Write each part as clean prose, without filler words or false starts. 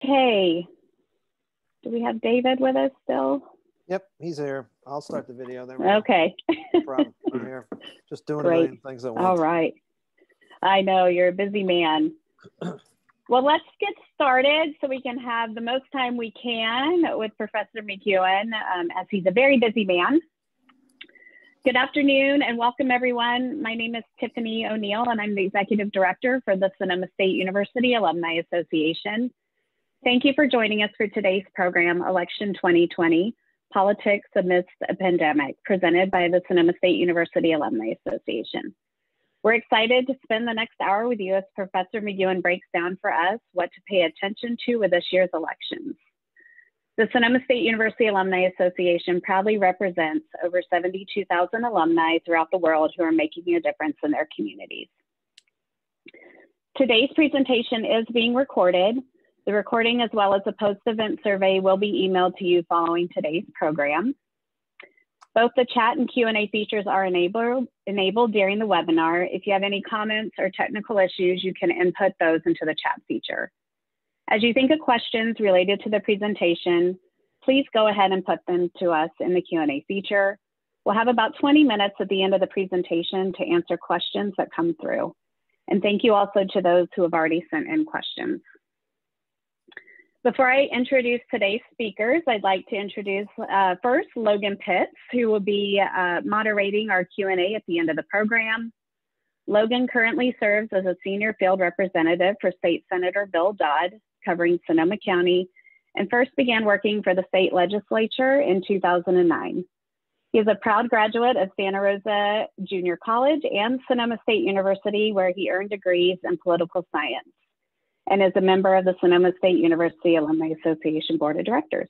Okay. Do we have David with us still? Yep, he's here. I'll start the video. There we okay. go. No problem. I'm here. Just doing Great. a million things at once. All right. I know you're a busy man. Well, let's get started so we can have the most time we can with Professor McCuan, as he's a very busy man. Good afternoon and welcome everyone. My name is Tiffany O'Neill and I'm the Executive Director for the Sonoma State University Alumni Association. Thank you for joining us for today's program, Election 2020, Politics Amidst a Pandemic, presented by the Sonoma State University Alumni Association. We're excited to spend the next hour with you as Professor McCuan breaks down for us what to pay attention to with this year's elections. The Sonoma State University Alumni Association proudly represents over 72,000 alumni throughout the world who are making a difference in their communities. Today's presentation is being recorded. The recording, as well as a post-event survey, will be emailed to you following today's program. Both the chat and Q&A features are enabled during the webinar. If you have any comments or technical issues, you can input those into the chat feature. As you think of questions related to the presentation, please go ahead and put them to us in the Q&A feature. We'll have about 20 minutes at the end of the presentation to answer questions that come through. And thank you also to those who have already sent in questions. Before I introduce today's speakers, I'd like to introduce first Logan Pitts, who will be moderating our Q&A at the end of the program. Logan currently serves as a senior field representative for State Senator Bill Dodd, covering Sonoma County, and first began working for the state legislature in 2009. He is a proud graduate of Santa Rosa Junior College and Sonoma State University, where he earned degrees in political science, and is a member of the Sonoma State University Alumni Association Board of Directors.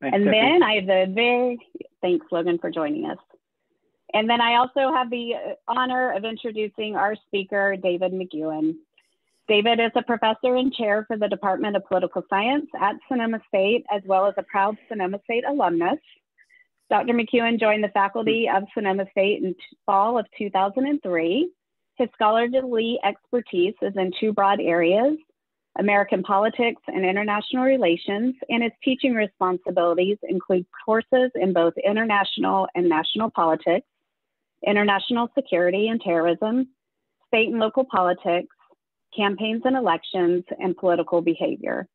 Thanks, and Tiffany. then I have thanks Logan for joining us. And then I also have the honor of introducing our speaker, David McCuan. David is a professor and chair for the Department of Political Science at Sonoma State, as well as a proud Sonoma State alumnus. Dr. McCuan joined the faculty of Sonoma State in fall of 2003. His scholarly expertise is in two broad areas: American politics and international relations, and his teaching responsibilities include courses in both international and national politics, international security and terrorism, state and local politics, campaigns and elections, and political behavior.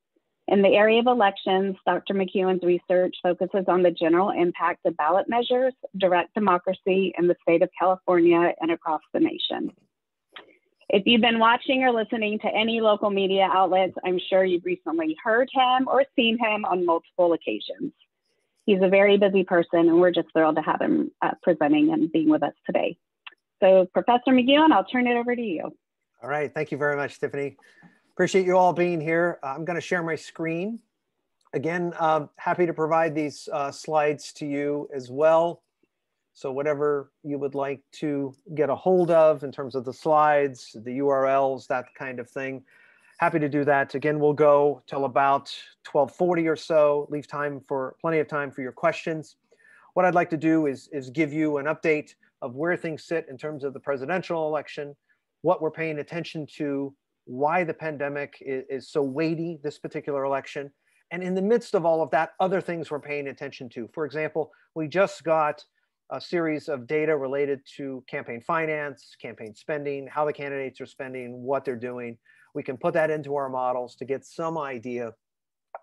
In the area of elections, Dr. McCuan's research focuses on the general impact of ballot measures, direct democracy in the state of California and across the nation. If you've been watching or listening to any local media outlets, I'm sure you've recently heard him or seen him on multiple occasions. He's a very busy person, and we're just thrilled to have him presenting and being with us today. So Professor McCuan, I'll turn it over to you. All right. Thank you very much, Tiffany. Appreciate you all being here. I'm going to share my screen. Again, happy to provide these slides to you as well. So whatever you would like to get a hold of in terms of the slides, the URLs, that kind of thing, happy to do that. Again, we'll go till about 12:40 or so, leave plenty of time for your questions. What I'd like to do is give you an update of where things sit in terms of the presidential election, what we're paying attention to, why the pandemic is so weighty this particular election, and in the midst of all of that, other things we're paying attention to. For example, we just got a series of data related to campaign finance, campaign spending, how the candidates are spending, what they're doing. We can put that into our models to get some idea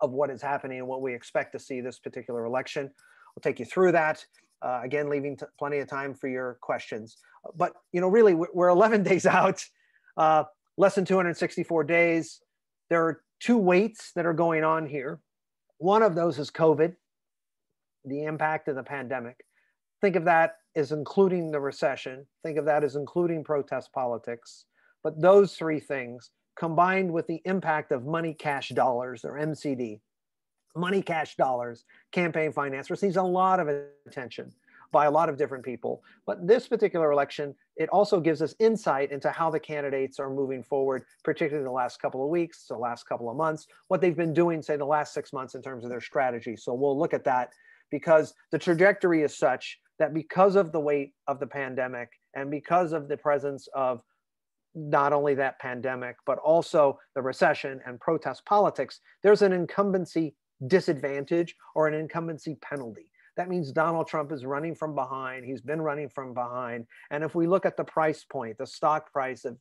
of what is happening and what we expect to see this particular election. We'll take you through that. Again, leaving plenty of time for your questions. But really, we're 11 days out, less than 264 days. There are two weights that are going on here. One of those is COVID, the impact of the pandemic. Think of that as including the recession. Think of that as including protest politics. But those three things, combined with the impact of money, cash, dollars, or MCD, money, cash, dollars, campaign finance, receives a lot of attention by a lot of different people. But this particular election, it also gives us insight into how the candidates are moving forward, particularly the last couple of weeks, the last couple of months, what they've been doing, say, the last 6 months in terms of their strategy. So we'll look at that because the trajectory is such that because of the weight of the pandemic and because of the presence of not only that pandemic, but also the recession and protest politics, there's an incumbency disadvantage or an incumbency penalty. That means Donald Trump is running from behind. He's been running from behind. And if we look at the price point, the stock price of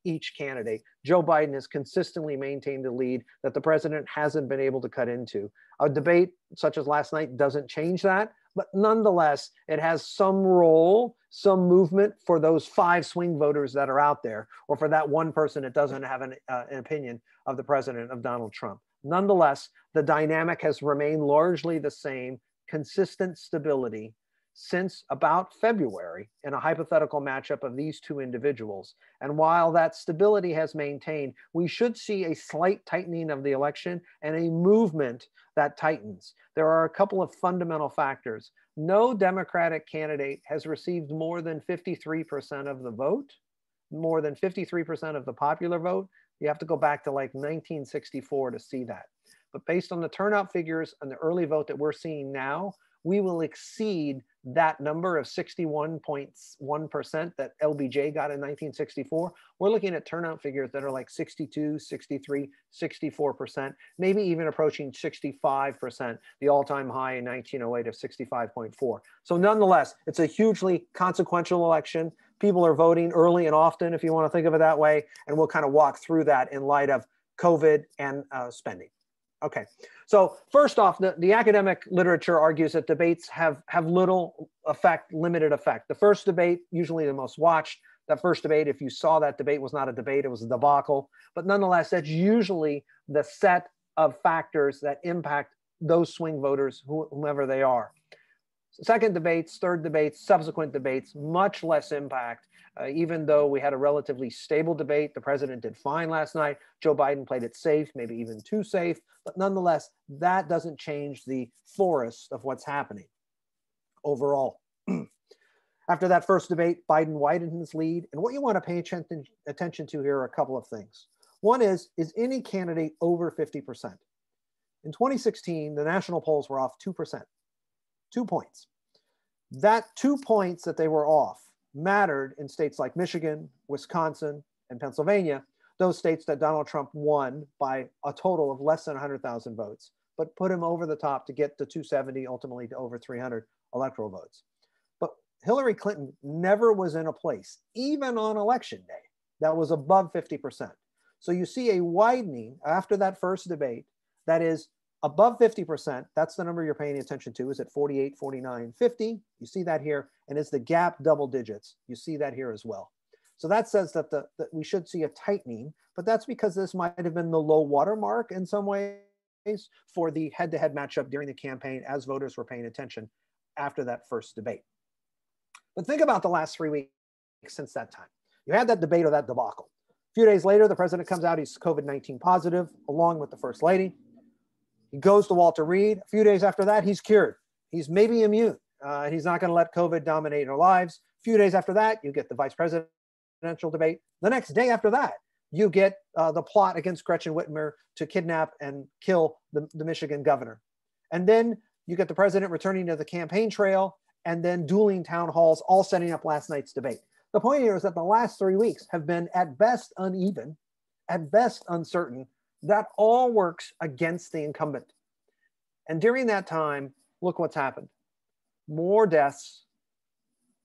each candidate, Joe Biden has consistently maintained a lead that the president hasn't been able to cut into. A debate such as last night doesn't change that, but nonetheless, it has some role, some movement for those 5 swing voters that are out there, or for that one person that doesn't have an opinion of the president, of Donald Trump. Nonetheless, the dynamic has remained largely the same, consistent stability since about February in a hypothetical matchup of these 2 individuals. And while that stability has maintained, we should see a slight tightening of the election and a movement that tightens. There are a couple of fundamental factors. No Democratic candidate has received more than 53% of the vote, more than 53% of the popular vote. You have to go back to like 1964 to see that. But based on the turnout figures and the early vote that we're seeing now, we will exceed that number of 61.1% that LBJ got in 1964. We're looking at turnout figures that are like 62, 63, 64%, maybe even approaching 65%, the all-time high in 1908 of 65.4. So nonetheless, it's a hugely consequential election. People are voting early and often, if you want to think of it that way, and we'll kind of walk through that in light of COVID and spending. Okay, so first off, the academic literature argues that debates have little effect, limited effect. The first debate, usually the most watched, that first debate, if you saw that debate, was not a debate, it was a debacle. But nonetheless, that's usually the set of factors that impact those swing voters, whomever they are. Second debates, third debates, subsequent debates, much less impact. Even though we had a relatively stable debate, the president did fine last night. Joe Biden played it safe, maybe even too safe. But nonetheless, that doesn't change the forest of what's happening overall. After that first debate, Biden widened his lead. And what you want to pay attention to here are a couple of things. One is any candidate over 50%? In 2016, the national polls were off 2%, 2 points. That 2 points that they were off mattered in states like Michigan, Wisconsin, and Pennsylvania, those states that Donald Trump won by a total of less than 100,000 votes, but put him over the top to get to 270, ultimately to over 300 electoral votes. But Hillary Clinton never was in a place, even on election day, that was above 50%. So you see a widening after that first debate that is above 50%, that's the number you're paying attention to, is at 48, 49, 50. You see that here, and is the gap double digits. You see that here as well. So that says that we should see a tightening, but that's because this might have been the low watermark in some ways for the head-to-head matchup during the campaign as voters were paying attention after that first debate. But think about the last 3 weeks since that time. You had that debate or that debacle. A few days later, the president comes out, he's COVID-19 positive, along with the first lady. He goes to Walter Reed. A few days after that, he's cured. He's maybe immune. He's not going to let COVID dominate our lives. A few days after that, you get the vice presidential debate. The next day after that, you get the plot against Gretchen Whitmer to kidnap and kill the Michigan governor. And then you get the president returning to the campaign trail and then dueling town halls, all setting up last night's debate. The point here is that the last 3 weeks have been at best uneven, at best uncertain. That all works against the incumbent. And during that time, look what's happened. More deaths,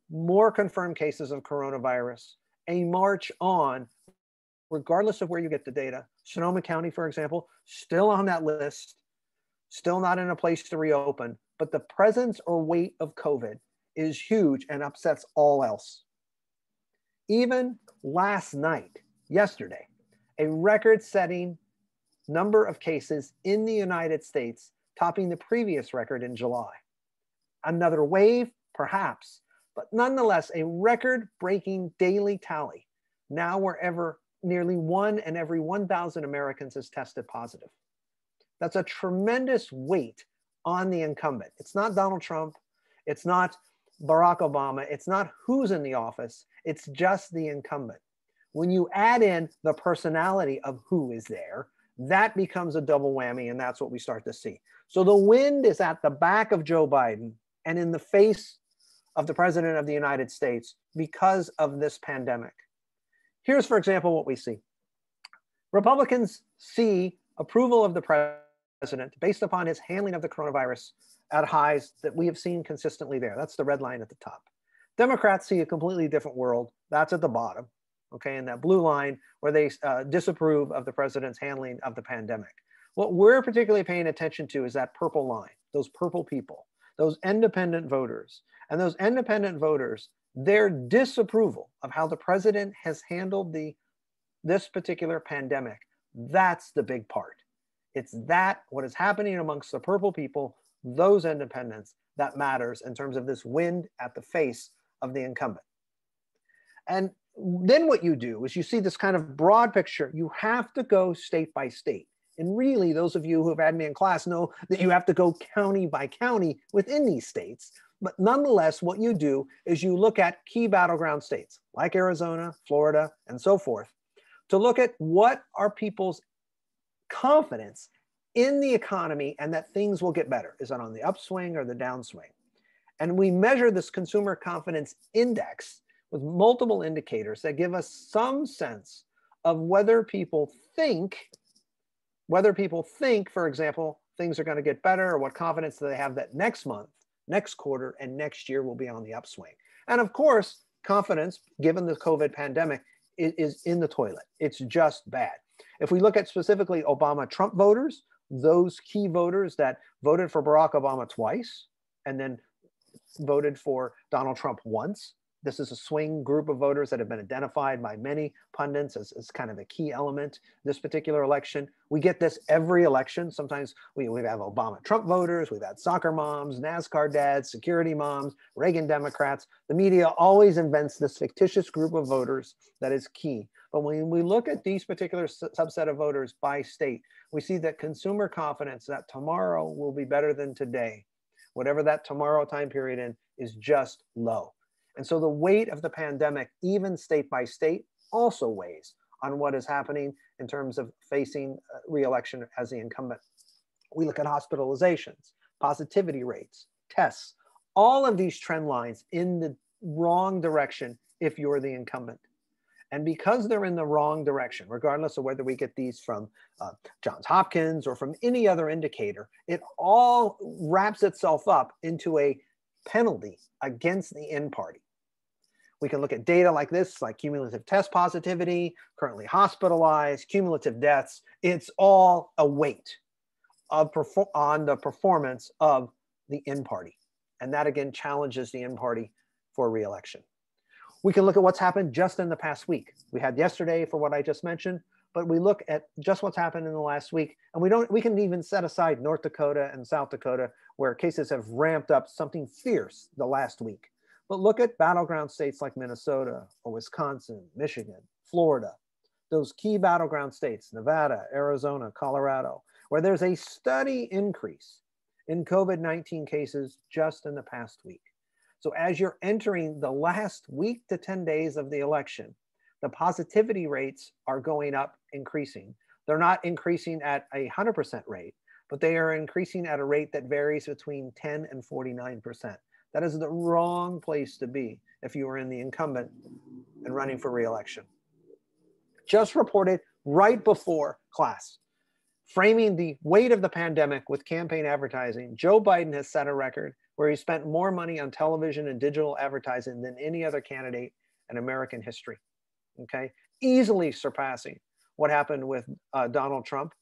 more confirmed cases of coronavirus, a march on, regardless of where you get the data. Sonoma County, for example, still on that list, still not in a place to reopen, but the presence or weight of COVID is huge and upsets all else. Even last night, yesterday, a record-setting number of cases in the United States, topping the previous record in July. Another wave, perhaps, but nonetheless, a record-breaking daily tally, now wherever nearly 1 in every 1,000 Americans has tested positive. That's a tremendous weight on the incumbent. It's not Donald Trump, it's not Barack Obama, it's not who's in the office, it's just the incumbent. When you add in the personality of who is there, that becomes a double whammy, and that's what we start to see. So the wind is at the back of Joe Biden and in the face of the president of the United States because of this pandemic. Here's, for example, what we see. Republicans see approval of the president based upon his handling of the coronavirus at highs that we have seen consistently there. That's the red line at the top. Democrats see a completely different world. That's at the bottom, okay, and that blue line where they disapprove of the president's handling of the pandemic. What we're particularly paying attention to is that purple line, those purple people, those independent voters. And those independent voters, their disapproval of how the president has handled this particular pandemic, that's the big part. It's that, what is happening amongst the purple people, those independents, that matters in terms of this wind at the face of the incumbent. And then what you do is you see this kind of broad picture. You have to go state by state. And really, those of you who have had me in class know that you have to go county by county within these states. But nonetheless, what you do is you look at key battleground states like Arizona, Florida, and so forth, to look at what are people's confidence in the economy and that things will get better. Is it on the upswing or the downswing? And we measure this consumer confidence index with multiple indicators that give us some sense of whether people think, for example, things are going to get better, or what confidence do they have that next month, next quarter, and next year will be on the upswing. And of course, confidence, given the COVID pandemic, is in the toilet. It's just bad. If we look at specifically Obama-Trump voters, those key voters that voted for Barack Obama twice and then voted for Donald Trump once, this is a swing group of voters that have been identified by many pundits as kind of a key element this particular election. We get this every election. Sometimes we have Obama-Trump voters, we've had soccer moms, NASCAR dads, security moms, Reagan Democrats. The media always invents this fictitious group of voters that is key. But when we look at these particular subset of voters by state, we see that consumer confidence that tomorrow will be better than today, whatever that tomorrow time period in, is just low. And so the weight of the pandemic, even state by state, also weighs on what is happening in terms of facing re-election as the incumbent. We look at hospitalizations, positivity rates, tests, all of these trend lines in the wrong direction if you're the incumbent. And because they're in the wrong direction, regardless of whether we get these from Johns Hopkins or from any other indicator, it all wraps itself up into a penalty against the in party. We can look at data like this, like cumulative test positivity, currently hospitalized, cumulative deaths. It's all a weight on the performance of the in party. And that again challenges the in party for re-election. We can look at what's happened just in the past week. We had yesterday for what I just mentioned, but we look at just what's happened in the last week. And we can even set aside North Dakota and South Dakota, where cases have ramped up something fierce the last week. But look at battleground states like Minnesota or Wisconsin, Michigan, Florida, those key battleground states, Nevada, Arizona, Colorado, where there's a steady increase in COVID-19 cases just in the past week. So as you're entering the last week to 10 days of the election, the positivity rates are going up, increasing. They're not increasing at a 100% rate, but they are increasing at a rate that varies between 10 and 49%. That is the wrong place to be if you are in the incumbent and running for re-election. Just reported right before class, framing the weight of the pandemic with campaign advertising, Joe Biden has set a record where he spent more money on television and digital advertising than any other candidate in American history, okay? Easily surpassing what happened with Donald Trump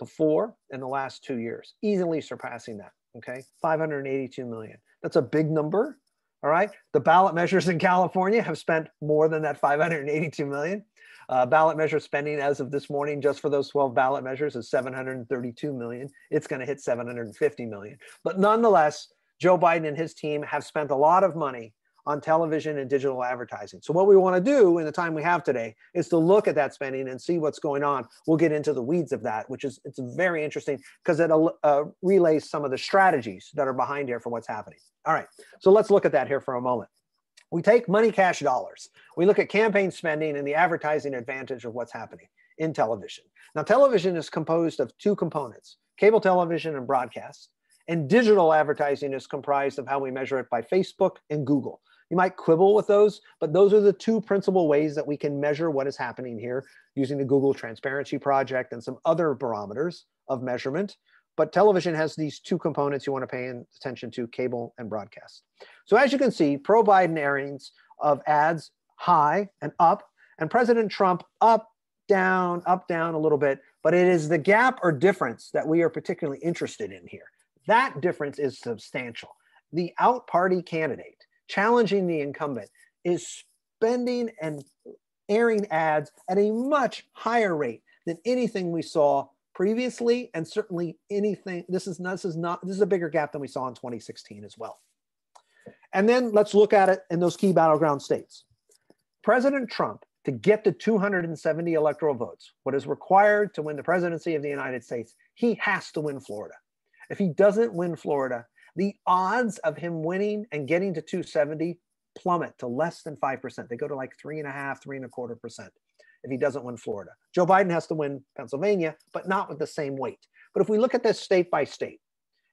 before in the last 2 years, easily surpassing that, okay? 582 million. That's a big number, all right? The ballot measures in California have spent more than that 582 million. Ballot measure spending as of this morning, just for those 12 ballot measures, is 732 million. It's going to hit 750 million. But nonetheless, Joe Biden and his team have spent a lot of money on television and digital advertising. So what we want to do in the time we have today is to look at that spending and see what's going on. We'll get into the weeds of that, which is, it's very interesting because it relays some of the strategies that are behind here for what's happening. All right, so let's look at that here for a moment. We take money, cash, dollars. We look at campaign spending and the advertising advantage of what's happening in television. Now, television is composed of two components, cable television and broadcast, and digital advertising is comprised of how we measure it by Facebook and Google. You might quibble with those, but those are the two principal ways that we can measure what is happening here using the Google Transparency Project and some other barometers of measurement. But television has these two components you want to pay attention to, cable and broadcast. So as you can see, pro-Biden airings of ads high and up, and President Trump up, down a little bit, but it is the gap or difference that we are particularly interested in here. That difference is substantial. The out-party candidate challenging the incumbent is spending and airing ads at a much higher rate than anything we saw previously, and certainly anything, this is a bigger gap than we saw in 2016 as well. And then let's look at it in those key battleground states. President Trump, to get the 270 electoral votes, what is required to win the presidency of the United States, he has to win Florida. If he doesn't win Florida, the odds of him winning and getting to 270 plummet to less than 5%. They go to like 3.5%, 3.25% if he doesn't win Florida. Joe Biden has to win Pennsylvania, but not with the same weight. But if we look at this state by state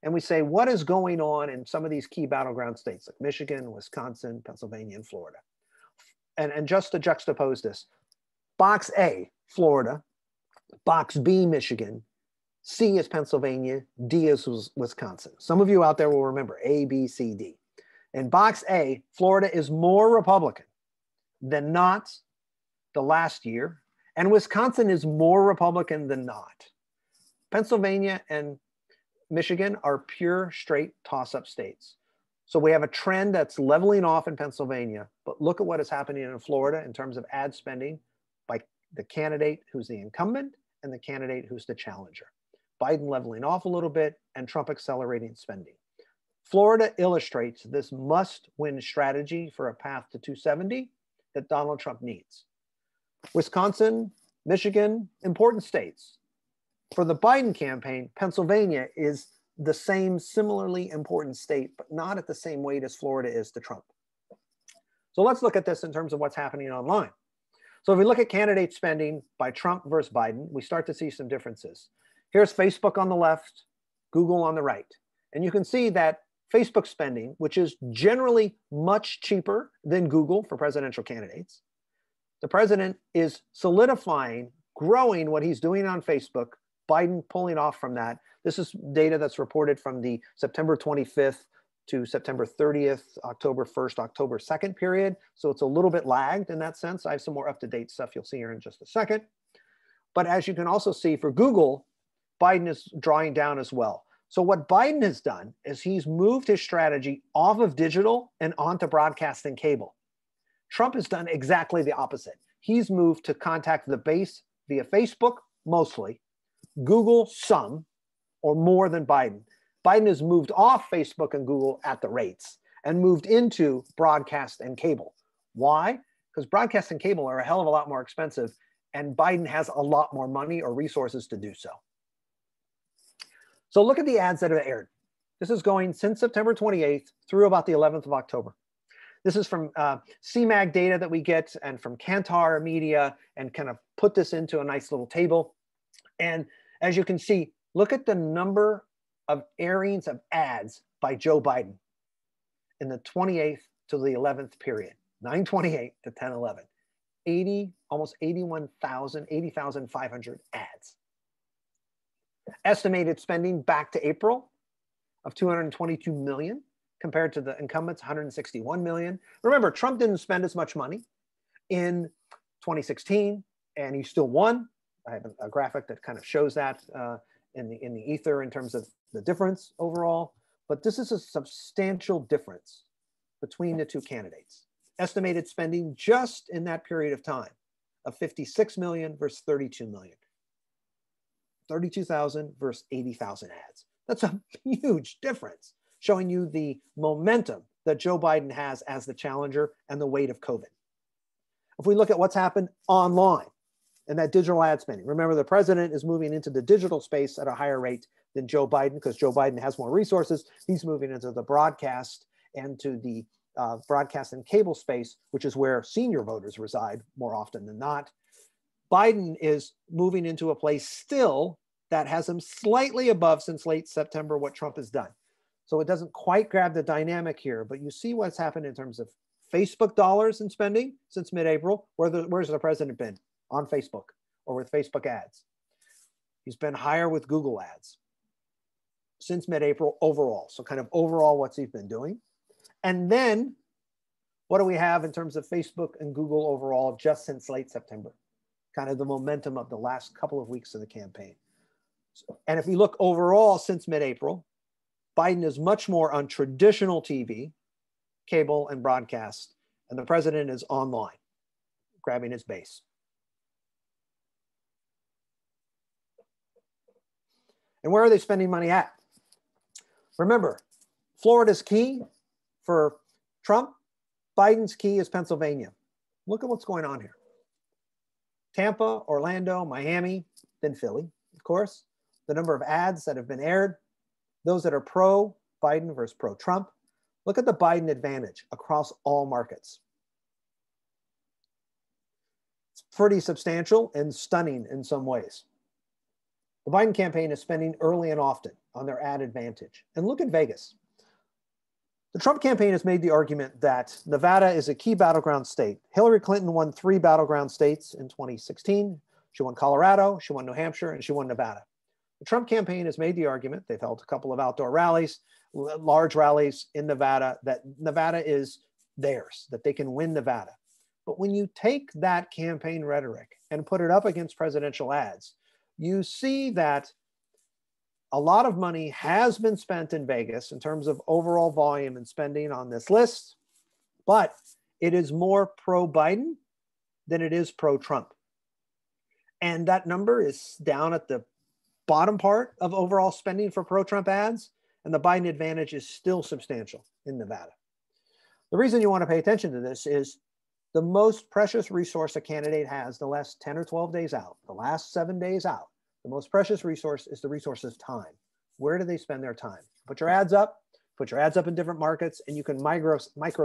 and we say, what is going on in some of these key battleground states like Michigan, Wisconsin, Pennsylvania, and Florida? And just to juxtapose this, box A, Florida, box B, Michigan, C is Pennsylvania, D is Wisconsin. Some of you out there will remember A, B, C, D. In box A, Florida is more Republican than not the last year, and Wisconsin is more Republican than not. Pennsylvania and Michigan are pure, straight toss-up states. So we have a trend that's leveling off in Pennsylvania, but look at what is happening in Florida in terms of ad spending by the candidate who's the incumbent and the candidate who's the challenger. Biden leveling off a little bit and Trump accelerating spending. Florida illustrates this must-win strategy for a path to 270 that Donald Trump needs. Wisconsin, Michigan, important states. For the Biden campaign, Pennsylvania is the same similarly important state, but not at the same weight as Florida is to Trump. So let's look at this in terms of what's happening online. So if we look at candidate spending by Trump versus Biden, we start to see some differences. Here's Facebook on the left, Google on the right. And you can see that Facebook spending, which is generally much cheaper than Google for presidential candidates, the president is solidifying, growing what he's doing on Facebook, Biden pulling off from that. This is data that's reported from the September 25th to September 30th, October 1st, October 2nd period. So it's a little bit lagged in that sense. I have some more up-to-date stuff you'll see here in just a second. But as you can also see for Google, Biden is drawing down as well. So what Biden has done is he's moved his strategy off of digital and onto broadcast and cable. Trump has done exactly the opposite. He's moved to contact the base via Facebook, mostly, Google, some, or more than Biden. Biden has moved off Facebook and Google at the rates and moved into broadcast and cable. Why? Because broadcast and cable are a hell of a lot more expensive, and Biden has a lot more money or resources to do so. So look at the ads that have aired. This is going since September 28th through about the 11th of October. This is from CMAG data that we get and from Kantar Media, and kind of put this into a nice little table. And as you can see, look at the number of airings of ads by Joe Biden in the 28th to the 11th period, 9/28 to 10/11, almost 80,500 ads. Estimated spending back to April of 222 million compared to the incumbents, 161 million. Remember, Trump didn't spend as much money in 2016, and he still won. I have a graphic that kind of shows that in the ether in terms of the difference overall. But this is a substantial difference between the two candidates. Estimated spending just in that period of time of 56 million versus 32 million. 32,000 versus 80,000 ads. That's a huge difference, showing you the momentum that Joe Biden has as the challenger and the weight of COVID. If we look at what's happened online and that digital ad spending, remember the president is moving into the digital space at a higher rate than Joe Biden because Joe Biden has more resources. He's moving into the broadcast and to the broadcast and cable space, which is where senior voters reside more often than not. Biden is moving into a place still that has him slightly above since late September what Trump has done. So it doesn't quite grab the dynamic here, but you see what's happened in terms of Facebook dollars in spending since mid-April. Where's the president been? On Facebook or with Facebook ads. He's been higher with Google ads since mid-April overall. So kind of overall, what's he been doing? And then what do we have in terms of Facebook and Google overall just since late September? Kind of the momentum of the last couple of weeks of the campaign. And if we look overall since mid-April, Biden is much more on traditional TV, cable, and broadcast, and the president is online, grabbing his base. And where are they spending money at? Remember, Florida's key for Trump. Biden's key is Pennsylvania. Look at what's going on here. Tampa, Orlando, Miami, then Philly, of course. The number of ads that have been aired, those that are pro-Biden versus pro-Trump. Look at the Biden advantage across all markets. It's pretty substantial and stunning in some ways. The Biden campaign is spending early and often on their ad advantage. And look at Vegas. The Trump campaign has made the argument that Nevada is a key battleground state. Hillary Clinton won 3 battleground states in 2016. She won Colorado, she won New Hampshire, and she won Nevada. The Trump campaign has made the argument, they've held a couple of outdoor rallies, large rallies in Nevada, that Nevada is theirs, that they can win Nevada. But when you take that campaign rhetoric and put it up against presidential ads, you see that a lot of money has been spent in Vegas in terms of overall volume and spending on this list, but it is more pro-Biden than it is pro-Trump. And that number is down at the bottom part of overall spending for pro-Trump ads, and the Biden advantage is still substantial in Nevada. The reason you want to pay attention to this is the most precious resource a candidate has the last 10 or 12 days out, the last 7 days out, the most precious resource is the resource of time. Where do they spend their time? Put your ads up in different markets, and you can micro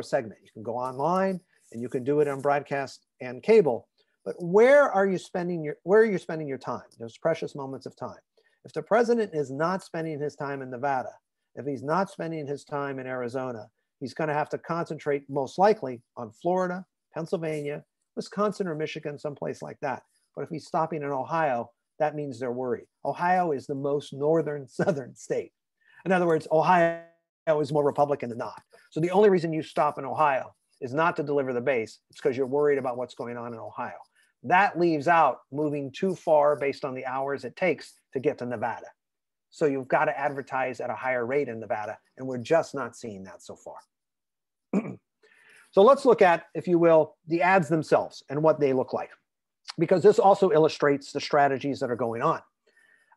segment. You can go online and you can do it on broadcast and cable. But where are you spending your time? Those precious moments of time. If the president is not spending his time in Nevada, if he's not spending his time in Arizona, he's going to have to concentrate most likely on Florida, Pennsylvania, Wisconsin, or Michigan, someplace like that. But if he's stopping in Ohio, that means they're worried. Ohio is the most northern southern state. In other words, Ohio is more Republican than not. So the only reason you stop in Ohio is not to deliver the base. It's because you're worried about what's going on in Ohio. That leaves out moving too far based on the hours it takes to get to Nevada. So you've got to advertise at a higher rate in Nevada, and we're just not seeing that so far. So let's look at, if you will, the ads themselves and what they look like, because this also illustrates the strategies that are going on.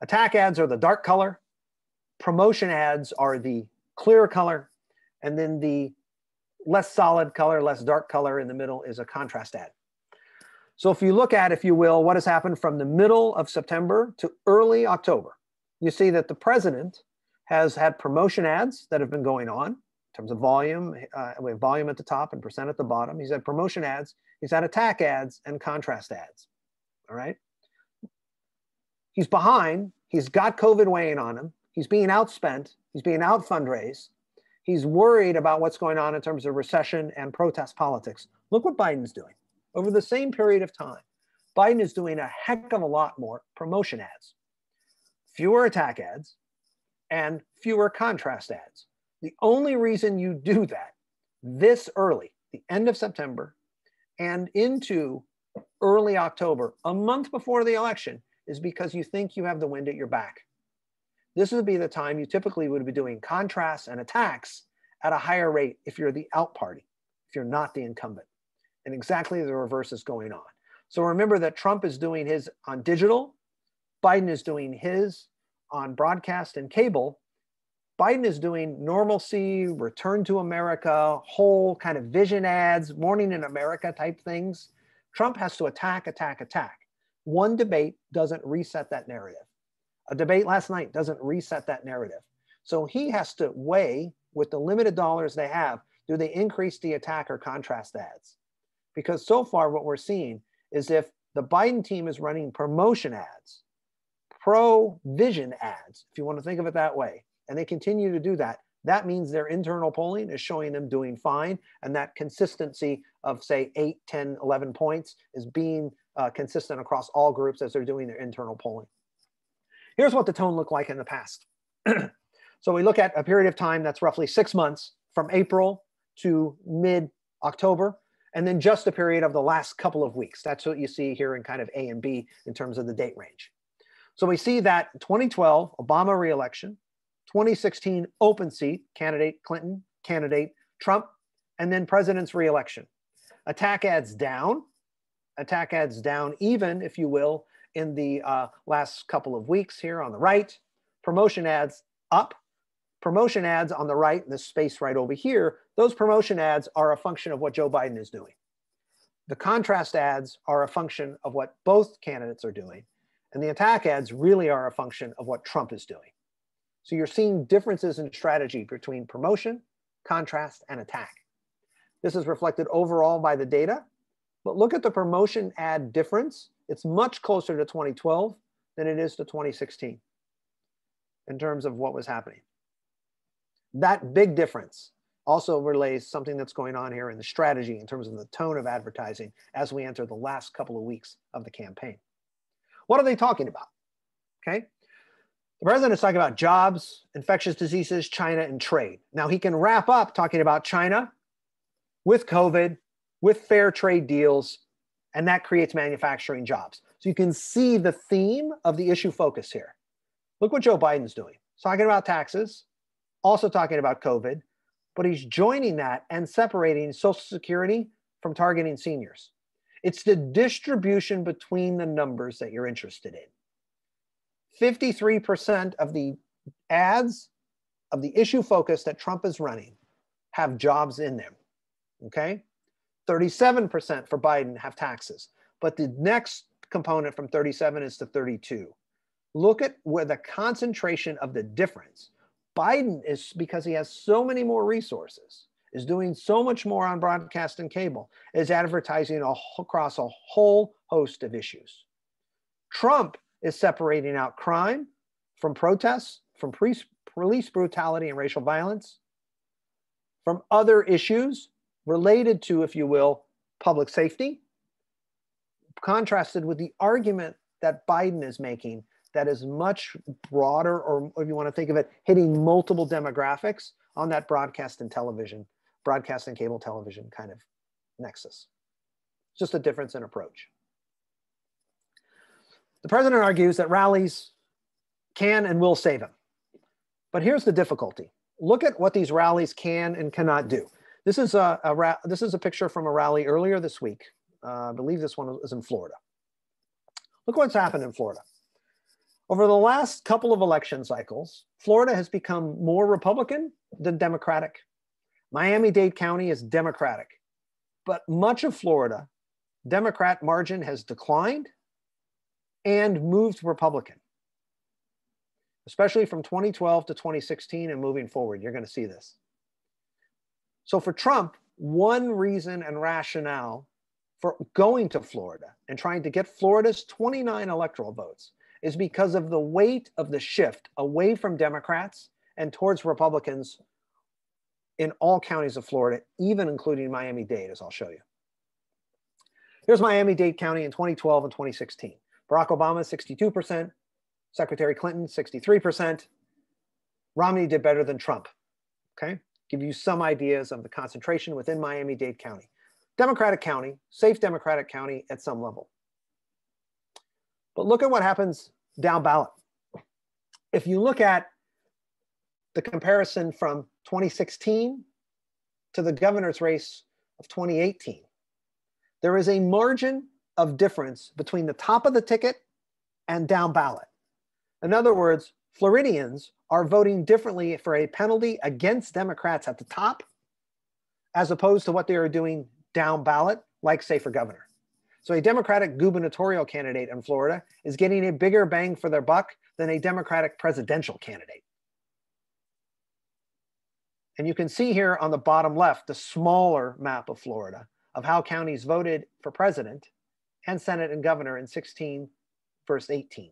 Attack ads are the dark color, promotion ads are the clear color, and then the less solid color, less dark color in the middle is a contrast ad. So if you look at, if you will, what has happened from the middle of September to early October, you see that the president has had promotion ads that have been going on in terms of volume. We have volume at the top and percent at the bottom. He's had promotion ads, he's had attack ads and contrast ads, all right? He's behind, he's got COVID weighing on him, he's being outspent, he's being out fundraised, he's worried about what's going on in terms of recession and protest politics. Look what Biden's doing. Over the same period of time, Biden is doing a heck of a lot more promotion ads, fewer attack ads, and fewer contrast ads. The only reason you do that this early, the end of September and into early October, a month before the election, is because you think you have the wind at your back. This would be the time you typically would be doing contrasts and attacks at a higher rate if you're the out party, if you're not the incumbent. And exactly the reverse is going on. So remember that Trump is doing his on digital, Biden is doing his on broadcast and cable. Biden is doing normalcy, return to America, whole kind of vision ads, morning in America type things. Trump has to attack, attack, attack. One debate doesn't reset that narrative. A debate last night doesn't reset that narrative. So he has to weigh, with the limited dollars they have, do they increase the attack or contrast ads? Because so far what we're seeing is if the Biden team is running promotion ads, pro-vision ads, if you want to think of it that way, and they continue to do that, That means their internal polling is showing them doing fine. And that consistency of, say, 8, 10, 11 points is being consistent across all groups as they're doing their internal polling. Here's what the tone looked like in the past. So we look at a period of time that's roughly 6 months from April to mid-October, and then just a period of the last couple of weeks. That's what you see here in kind of A and B in terms of the date range. So we see that 2012, Obama re-election, 2016, open seat, candidate Clinton, candidate Trump, and then president's re-election. Attack ads down even, if you will, in the last couple of weeks here on the right. Promotion ads up. Promotion ads on the right, in this space right over here, those promotion ads are a function of what Joe Biden is doing. The contrast ads are a function of what both candidates are doing. And the attack ads really are a function of what Trump is doing. So you're seeing differences in strategy between promotion, contrast, and attack. This is reflected overall by the data. But look at the promotion ad difference. It's much closer to 2012 than it is to 2016 in terms of what was happening. That big difference also relays something that's going on here in the strategy in terms of the tone of advertising as we enter the last couple of weeks of the campaign. What are they talking about? Okay. The president is talking about jobs, infectious diseases, China, and trade. Now he can wrap up talking about China with COVID, with fair trade deals, and that creates manufacturing jobs. So you can see the theme of the issue focus here. Look what Joe Biden's doing. He's talking about taxes, also talking about COVID, but he's joining that and separating Social Security from targeting seniors. It's the distribution between the numbers that you're interested in. 53% of the ads of the issue focus that Trump is running have jobs in them, okay? 37% for Biden have taxes, but the next component from 37 is to 32. Look at where the concentration of the difference. Biden is, because he has so many more resources, is doing so much more on broadcast and cable, is advertising across a whole host of issues. Trump is separating out crime from protests, from police brutality and racial violence, from other issues related to, if you will, public safety, contrasted with the argument that Biden is making that is much broader, or if you want to think of it, hitting multiple demographics on that broadcast and television, broadcast and cable television kind of nexus. It's just a difference in approach. The president argues that rallies can and will save him. But here's the difficulty. Look at what these rallies can and cannot do. This is a picture from a rally earlier this week. I believe this one is in Florida. Look what's happened in Florida. Over the last couple of election cycles, Florida has become more Republican than Democratic. Miami-Dade County is Democratic, but much of Florida, Democrat margin has declined and moved Republican, especially from 2012 to 2016 and moving forward. You're going to see this. So for Trump, one reason and rationale for going to Florida and trying to get Florida's 29 electoral votes is because of the weight of the shift away from Democrats and towards Republicans in all counties of Florida, even including Miami-Dade, as I'll show you. Here's Miami-Dade County in 2012 and 2016. Barack Obama, 62%, Secretary Clinton, 63%. Romney did better than Trump, okay? Give you some ideas of the concentration within Miami-Dade County. Democratic county, safe Democratic county at some level. But look at what happens down ballot. If you look at the comparison from 2016 to the governor's race of 2018, there is a margin of difference between the top of the ticket and down ballot. In other words, Floridians are voting differently for a penalty against Democrats at the top, as opposed to what they are doing down ballot, like say for governor. So a Democratic gubernatorial candidate in Florida is getting a bigger bang for their buck than a Democratic presidential candidate. And you can see here on the bottom left, the smaller map of Florida of how counties voted for president and Senate and governor in 16 versus 18.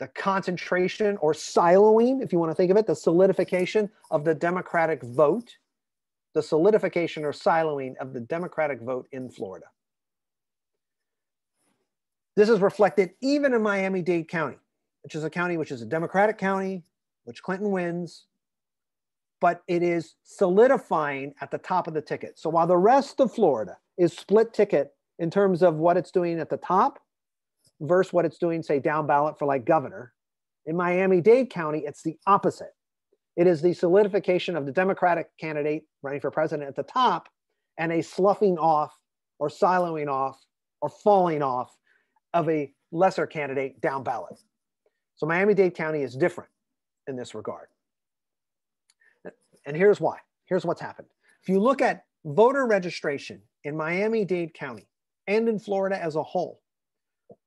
the concentration or siloing, if you want to think of it, the solidification of the Democratic vote, the solidification or siloing of the Democratic vote in Florida. This is reflected even in Miami-Dade County, which is a county which is a Democratic county, which Clinton wins, but it is solidifying at the top of the ticket. So while the rest of Florida is split ticket in terms of what it's doing at the top versus what it's doing, say, down ballot for like governor, in Miami-Dade County, it's the opposite. It is the solidification of the Democratic candidate running for president at the top and a sloughing off or siloing off or falling off of a lesser candidate down ballot. So Miami-Dade County is different in this regard. And here's why. Here's what's happened. If you look at voter registration in Miami-Dade County and in Florida as a whole,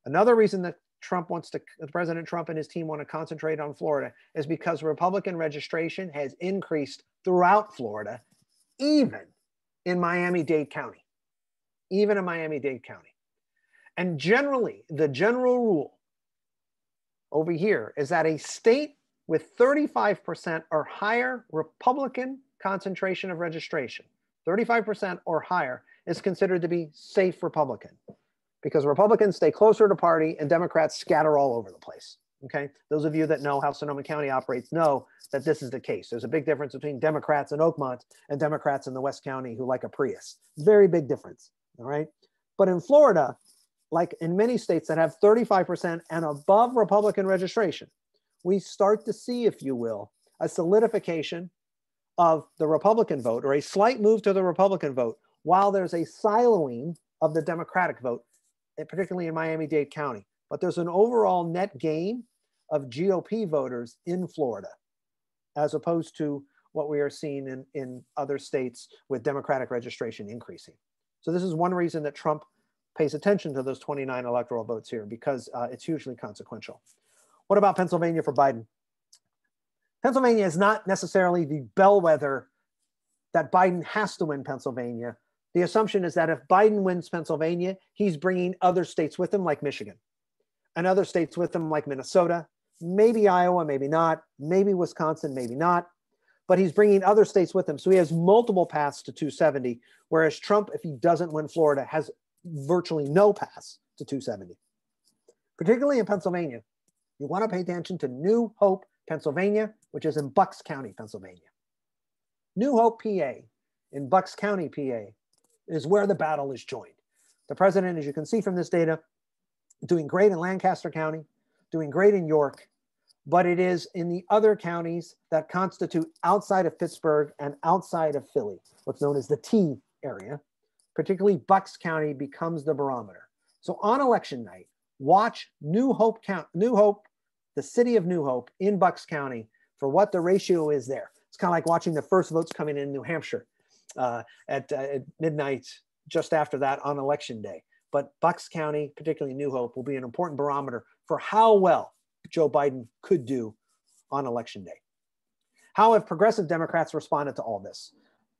another reason that President Trump and his team want to concentrate on Florida is because Republican registration has increased throughout Florida, even in Miami-Dade County. Even in Miami-Dade County. And generally, the general rule over here is that a state with 35% or higher Republican concentration of registration, 35% or higher, is considered to be safe Republican, because Republicans stay closer to party and Democrats scatter all over the place. Okay, those of you that know how Sonoma County operates know that this is the case. There's a big difference between Democrats in Oakmont and Democrats in the West County who like a Prius. Very big difference. All right, but in Florida, like in many states that have 35% and above Republican registration, we start to see, if you will, a solidification of the Republican vote, or a slight move to the Republican vote, while there's a siloing of the Democratic vote, particularly in Miami-Dade County. But there's an overall net gain of GOP voters in Florida, as opposed to what we are seeing in other states with Democratic registration increasing. So this is one reason that Trump pays attention to those 29 electoral votes here, because it's hugely consequential. What about Pennsylvania for Biden? Pennsylvania is not necessarily the bellwether that Biden has to win Pennsylvania. The assumption is that if Biden wins Pennsylvania, he's bringing other states with him, like Michigan, and other states with him, like Minnesota, maybe Iowa, maybe not, maybe Wisconsin, maybe not, but he's bringing other states with him. So he has multiple paths to 270, whereas Trump, if he doesn't win Florida, has virtually no paths to 270. Particularly in Pennsylvania, you want to pay attention to New Hope, Pennsylvania, which is in Bucks County, Pennsylvania. New Hope, PA, in Bucks County, PA, is where the battle is joined. The president, as you can see from this data, doing great in Lancaster County, doing great in York, but it is in the other counties that constitute outside of Pittsburgh and outside of Philly, what's known as the T area. Particularly Bucks County becomes the barometer. So on election night, watch New Hope, the city of New Hope in Bucks County, for what the ratio is there. It's kind of like watching the first votes coming in New Hampshire at midnight, just after that on election day. But Bucks County, particularly New Hope, will be an important barometer for how well Joe Biden could do on election day. How have progressive Democrats responded to all this?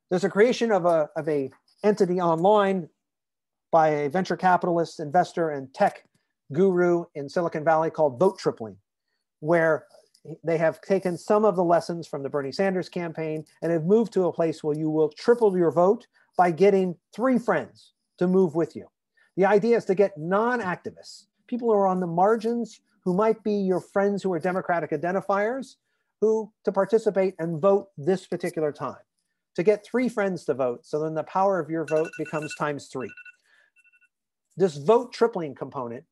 There's a creation of a entity online by a venture capitalist, investor, and tech guru in Silicon Valley called Vote Tripling, where they have taken some of the lessons from the Bernie Sanders campaign and have moved to a place where you will triple your vote by getting 3 friends to move with you. The idea is to get non-activists, people who are on the margins, who might be your friends who are Democratic identifiers, who to participate and vote this particular time. To get 3 friends to vote, so then the power of your vote becomes times 3. This vote tripling component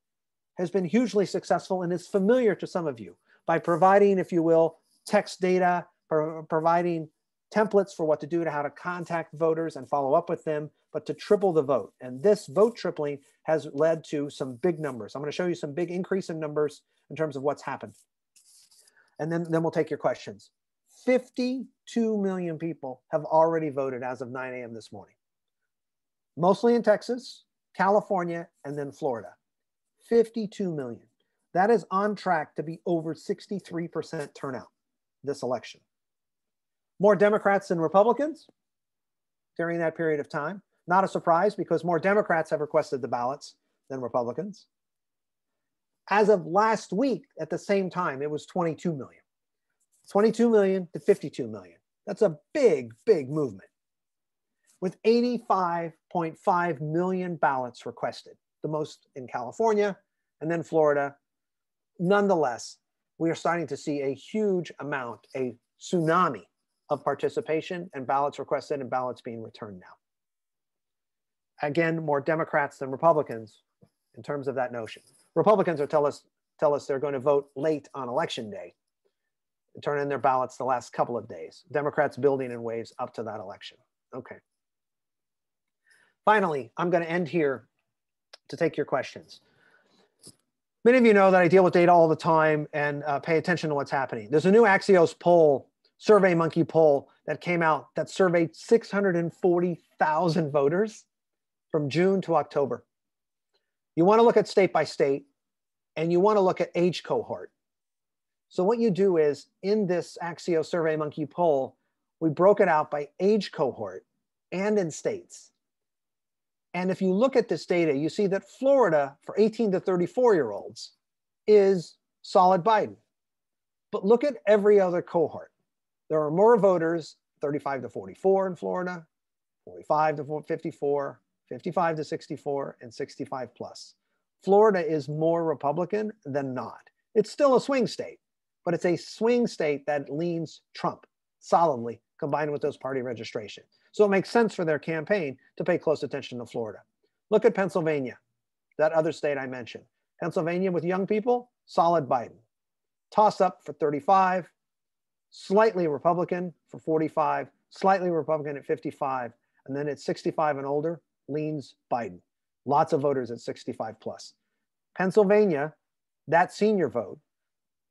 has been hugely successful and is familiar to some of you by providing, if you will, text data, providing templates for what to do, to how to contact voters and follow up with them, but to triple the vote. And this vote tripling has led to some big numbers. I'm going to show you some big increase in numbers in terms of what's happened. And then we'll take your questions. 52 million people have already voted as of 9 a.m. this morning. Mostly in Texas, California, and then Florida. 52 million. That is on track to be over 63% turnout this election. More Democrats than Republicans during that period of time. Not a surprise, because more Democrats have requested the ballots than Republicans. As of last week, at the same time, it was 22 million. 22 million to 52 million. That's a big, big movement. With 85.5 million ballots requested, the most in California and then Florida. Nonetheless, we are starting to see a huge amount, a tsunami of participation and ballots requested and ballots being returned now. Again, more Democrats than Republicans in terms of that notion. Republicans are tell us they're going to vote late on election day and turn in their ballots the last couple of days. Democrats building in waves up to that election. Okay. Finally, I'm going to end here to take your questions. Many of you know that I deal with data all the time and pay attention to what's happening. There's a new Axios poll, SurveyMonkey poll, that came out that surveyed 640,000 voters from June to October. You want to look at state by state, and you want to look at age cohort. So what you do is, in this Axios SurveyMonkey poll, we broke it out by age cohort and in states. And if you look at this data, you see that Florida, for 18 to 34-year-olds, is solid Biden. But look at every other cohort. There are more voters, 35 to 44 in Florida, 45 to 54, 55 to 64, and 65 plus. Florida is more Republican than not. It's still a swing state, but it's a swing state that leans Trump solidly, combined with those party registration. So it makes sense for their campaign to pay close attention to Florida. Look at Pennsylvania, that other state I mentioned. Pennsylvania with young people, solid Biden. Toss up for 35, slightly Republican for 45, slightly Republican at 55, and then at 65 and older, leans Biden. Lots of voters at 65 plus. Pennsylvania, that senior vote,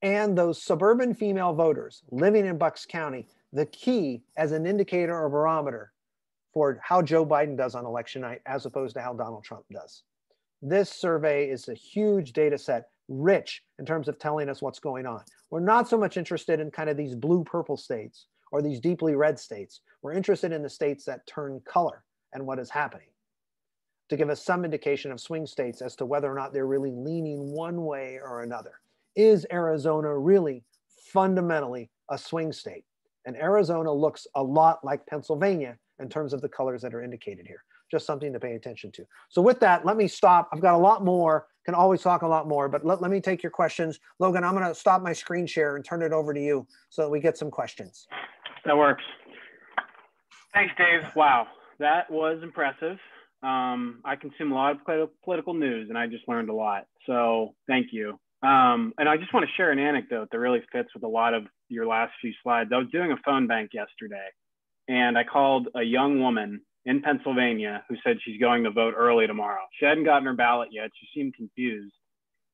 and those suburban female voters living in Bucks County, the key as an indicator or barometer for how Joe Biden does on election night as opposed to how Donald Trump does. This survey is a huge data set, rich in terms of telling us what's going on. We're not so much interested in kind of these blue-purple states or these deeply red states. We're interested in the states that turn color and what is happening, to give us some indication of swing states as to whether or not they're really leaning one way or another. Is Arizona really fundamentally a swing state? And Arizona looks a lot like Pennsylvania in terms of the colors that are indicated here. Just something to pay attention to. So with that, let me stop. I've got a lot more, can always talk a lot more, but let me take your questions. Logan, I'm gonna stop my screen share and turn it over to you so that we get some questions. That works. Thanks, Dave. Wow, that was impressive. I consume a lot of political news and I just learned a lot. So thank you. And I just want to share an anecdote that really fits with a lot of your last few slides. I was doing a phone bank yesterday and I called a young woman in Pennsylvania who said she's going to vote early tomorrow. She hadn't gotten her ballot yet. She seemed confused.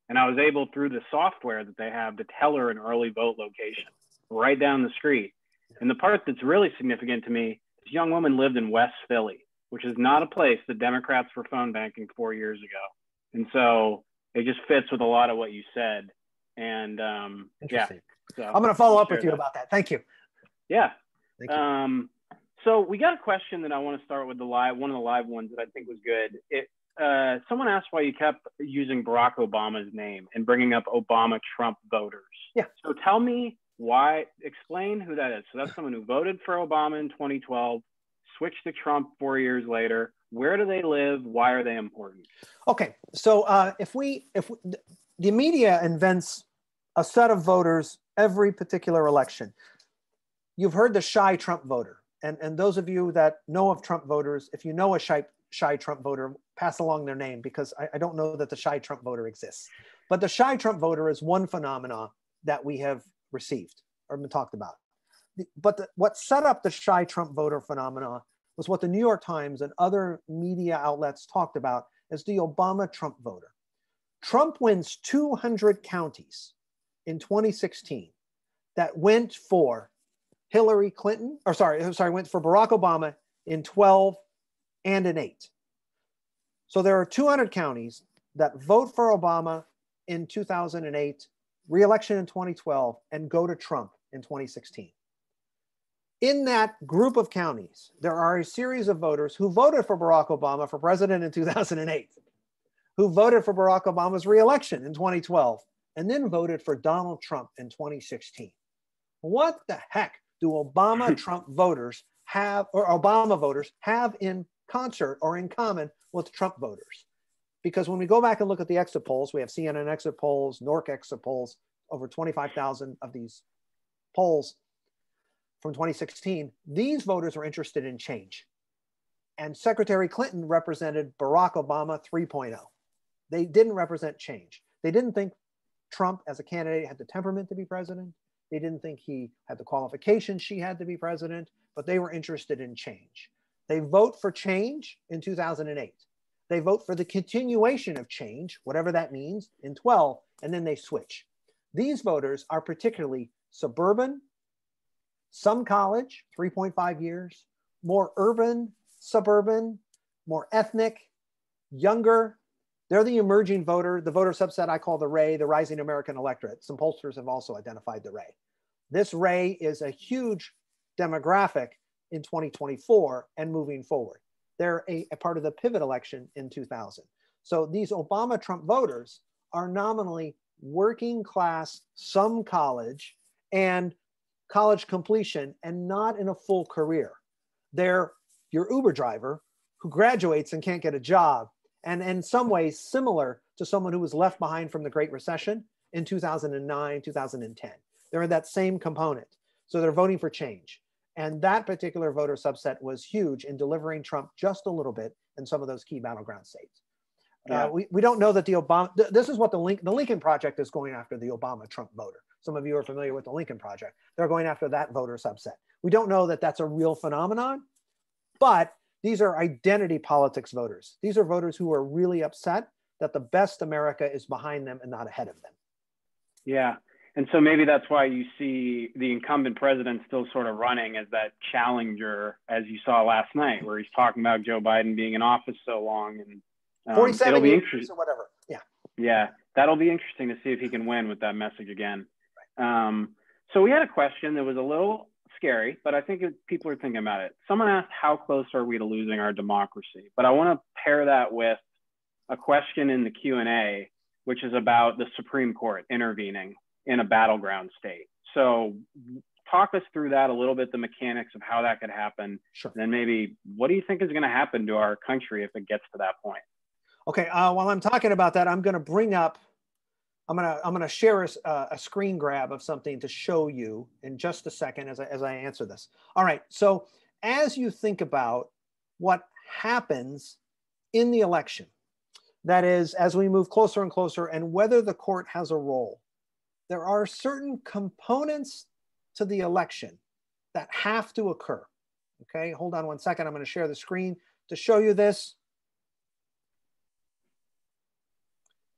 And I was able, through the software that they have, to tell her an early vote location right down the street. And the part that's really significant to me, this young woman lived in West Philly, which is not a place that Democrats were phone banking 4 years ago. And so it just fits with a lot of what you said. And yeah. So I'm going to follow up with you about that. Thank you. Yeah. Thank you. So we got a question that I want to start with one of the live ones that I think was good. Someone asked why you kept using Barack Obama's name and bringing up Obama Trump voters. Yeah. So tell me explain who that is. So that's someone who voted for Obama in 2012, switched to Trump 4 years later. Where do they live? Why are they important? Okay, so if the media invents a set of voters every particular election. You've heard the shy Trump voter. And those of you that know of Trump voters, if you know a shy Trump voter, pass along their name, because I don't know that the shy Trump voter exists. But the shy Trump voter is one phenomenon that we have received or been talked about. But what set up the shy Trump voter phenomenon was what the New York Times and other media outlets talked about as the Obama Trump voter. Trump wins 200 counties in 2016 that went for Hillary Clinton, went for Barack Obama in 12 and in 8. So there are 200 counties that vote for Obama in 2008, re-election in 2012, and go to Trump in 2016. In that group of counties, there are a series of voters who voted for Barack Obama for president in 2008, who voted for Barack Obama's reelection in 2012 and then voted for Donald Trump in 2016. What the heck do Obama-Trump voters have, or Obama voters have in concert or in common with Trump voters? Because when we go back and look at the exit polls, we have CNN exit polls, NORC exit polls, over 25,000 of these polls from 2016. These voters are interested in change. And Secretary Clinton represented Barack Obama 3.0. They didn't represent change. They didn't think Trump as a candidate had the temperament to be president. They didn't think he had the qualifications she had to be president, but they were interested in change. They vote for change in 2008. They vote for the continuation of change, whatever that means, in 12, and then they switch. These voters are particularly suburban, some college, 3.5 years, more urban, suburban, more ethnic, younger. They're the emerging voter, the voter subset I call the RAY, the rising American electorate. Some pollsters have also identified the RAY. This RAY is a huge demographic in 2024 and moving forward. They're a part of the pivot election in 2000. So these Obama-Trump voters are nominally working class, some college, and college completion, and not in a full career. They're your Uber driver who graduates and can't get a job, and in some ways similar to someone who was left behind from the Great Recession in 2009, 2010. They're in that same component. So they're voting for change. And that particular voter subset was huge in delivering Trump just a little bit in some of those key battleground states. Yeah. We don't know that the Obama, this is what the Lincoln Project is going after, the Obama-Trump voter. Some of you are familiar with the Lincoln Project. They're going after that voter subset. We don't know that that's a real phenomenon, but these are identity politics voters. These are voters who are really upset that the best America is behind them and not ahead of them. Yeah. And so maybe that's why you see the incumbent president still sort of running as that challenger, as you saw last night, where he's talking about Joe Biden being in office so long. And 47 years or whatever. Yeah. Yeah. That'll be interesting to see if he can win with that message again. So we had a question that was a little scary, but I think people are thinking about it. Someone asked, how close are we to losing our democracy? But I want to pair that with a question in the Q&A, which is about the Supreme Court intervening in a battleground state. So talk us through that a little bit, the mechanics of how that could happen. Sure. And then maybe what do you think is going to happen to our country if it gets to that point? Okay, while I'm talking about that, I'm going to bring up, I'm going to share a screen grab of something to show you in just a second as I answer this. All right, so as you think about what happens in the election, that is, as we move closer and closer, and whether the court has a role, there are certain components to the election that have to occur. Okay, hold on one second. I'm going to share the screen to show you this.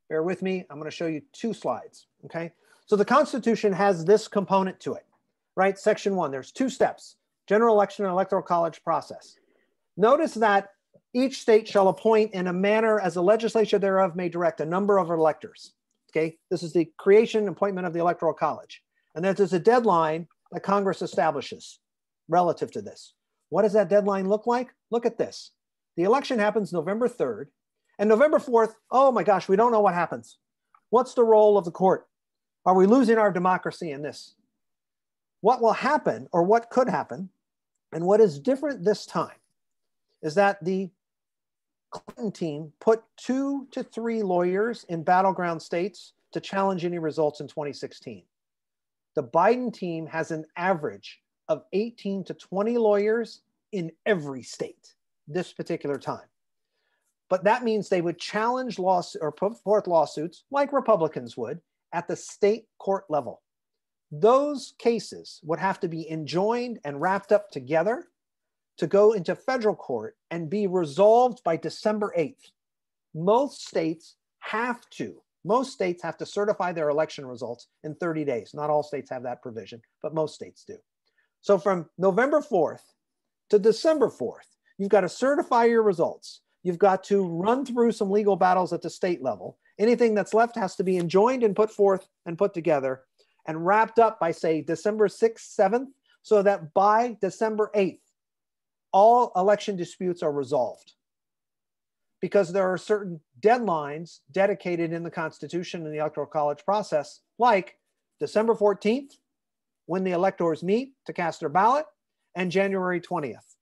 Bear with me. I'm going to show you two slides. Okay, so the Constitution has this component to it, right? Section 1, there's 2 steps: general election and electoral college process. Notice that each state shall appoint in a manner as the legislature thereof may direct a number of electors. Okay, this is the creation and appointment of the electoral college. And then there's a deadline that Congress establishes relative to this. What does that deadline look like? Look at this. The election happens November 3rd. And November 4th, oh my gosh, we don't know what happens. What's the role of the court? Are we losing our democracy in this? What will happen, or what could happen, and what is different this time, is that the Clinton team put 2 to 3 lawyers in battleground states to challenge any results in 2016. The Biden team has an average of 18 to 20 lawyers in every state this particular time. But that means they would challenge or put forth lawsuits like Republicans would at the state court level. Those cases would have to be enjoined and wrapped up together to go into federal court and be resolved by December 8th. Most states have to certify their election results in 30 days. Not all states have that provision, but most states do. So from November 4th to December 4th, you've got to certify your results. You've got to run through some legal battles at the state level. Anything that's left has to be enjoined and put forth and put together and wrapped up by, say, December 6th, 7th, so that by December 8th, all election disputes are resolved. because there are certain deadlines dedicated in the Constitution and the Electoral College process, like December 14th, when the electors meet to cast their ballot, and January 20th.